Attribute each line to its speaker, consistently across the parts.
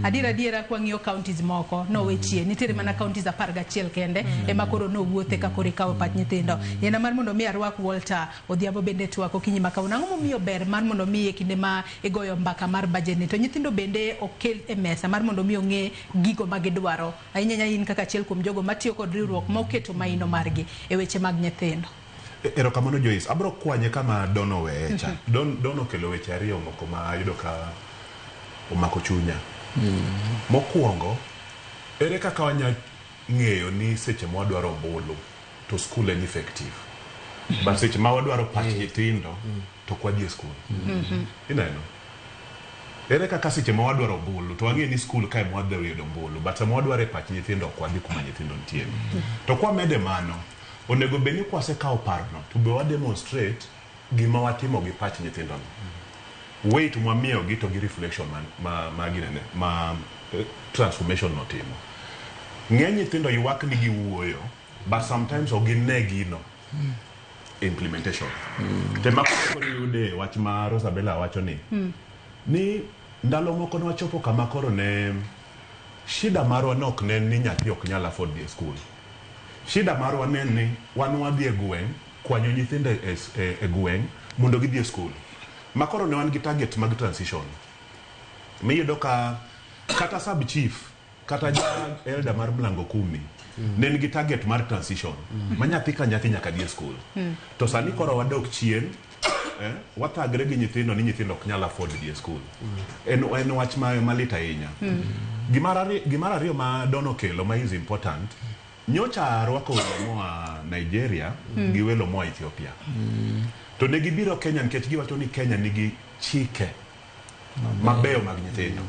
Speaker 1: Adira kwa ng'iyo counties moko no wechie nitiere mana counties 11 kende ema koro no wuothe ka kore kawo pach nyithindo. Yena mar mondo mi arwak Walter Odhiambo bende twako kinyi makauna ang'o momiyo ber mar mondo mi e kinde ma igoyo mbaka mar budget ni to nyithindo bende okel e mesa mar mondo mi ong'e gigo ma gidwaro ahinya in kaka achiel kuom jogo matiyo kod riwruok ma oketo maino margi e weche mag nyithindo.
Speaker 2: Erokamano Joyce, abro kwanye kama dono wecha. Dono kelo weche ariyo moko ma yudo ka omako chunya. Mokwongo, ere kaka wanya ng'eyo ni seche ma wadwaro ombulu to skul en effective. But seche ma wadwaro pach nyithindo to kwadhi e skul. Ineno. Ere kaka seche ma wadwaro ombulu to wang'e ni skul kae ma wadhi yudo ombulu, but sama wadwaro pach nyithindo kwadhi kuma nyithindo nitie. To kwa mede mano, onego beni kwase kawo parno to be wa demonstrate gima watimo gi pach nyithindo no. Wait mwamiyo gi to gi reflection ma transformation no timo. Ng'eny nyithindo ywak ni gi wuoyo, but sometimes ogine gino implementation. Tema koro yude wach ma Rosabella wacho ni ndalo moko nwachopo kama koro ne shida marwa nok ne ni nyathi ok nyala afford the school. Shida marwa ne ni wan wadhi e gweng' kwanyo nyithindo e gweng' mondo gidhi e school. Makoro ne wan gi target mag transition. Miyudo ka kata sub chief kata elder mar Mlango Kumi ne nigi target mar transition. Ma nyathi ka nyathi nyaka dhi e school. To sani koro wadok chien wathagre gi nyithindo ni nyithindo ok nyala afford dhi e school. En wach malit ahinya. Gimar ariyo ma dono kelo ma is important. Nyocha rwako welo moa Nigeria gi welo moa Ethiopia. To ne gibiro Kenya nikech giwacho ni Kenya nigi chike mabeyo mag nyithindo.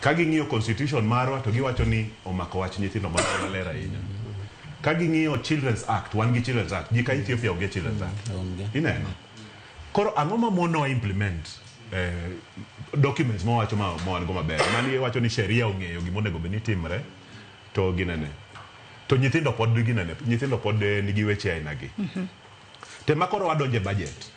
Speaker 2: Ka ging'iyo constitution marwa to giwacho ni omako wach nyithindo maler ahinya. Ka ging'iyo Children's Act, wan gi Children's Act, gi ka Ethiopia onge Children's Act. Ineno. Koro ang'o ma mono implement documents mo wacho ma wan go maber. Mani wacho ni sheria ong'eyo gimonego beni timre to ginene. To nyithindo pod ginene. Nyithindo pod nigi weche aina gi. Tema koro wadonje budget.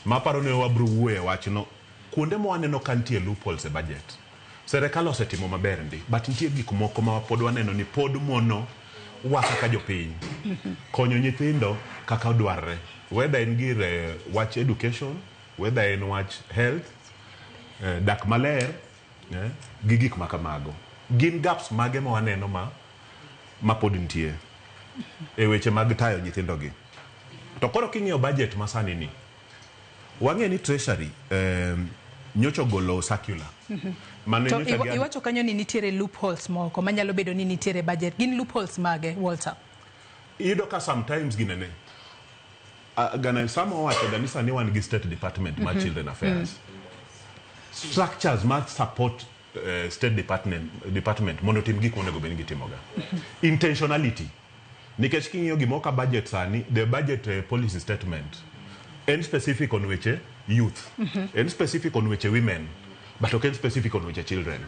Speaker 2: Ma paro ne wabro wuoye wachno. Kuonde mo waneno kantie loopholes e budget. Serikal osetimo maber ndi, but nitie gik moko ma pod waneno ni pod mono wa kaka jopiny. Konyo nyithindo kaka dwarre. Whether in gir watch education, whether in watch health, dak maler, gi gik makamago. Gin gaps mage ma waneno ma pod nitie e weche mag tayo nyithindo gi. To koro king'iyo budget masani ni wang'e ni treasury nyocho golo circular.
Speaker 1: To iwacho kanyo ni nitiere loopholes moko manyalo bedo ni nitiere budget. Gin loopholes mage, Walter?
Speaker 2: Ido ka sometimes ginene. Gana samo wacho danisa ni wan gi State Department ma Children Affairs. Structures must support State Department mondo tim gik monego beni gitimoga. Intentionality. Nikech king'iyo gimoka budget sani, the budget policy statement en specific on weche youth, en specific on weche women, but ok en specific on weche children.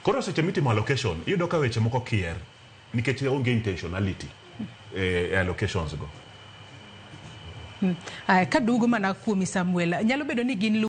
Speaker 2: Koro seche mitimo allocation, iyudo ka weche moko kier, nikech onge intentionality allocations go.
Speaker 1: Kadugo mana kuomi Samuel, nyalo bedo ni gin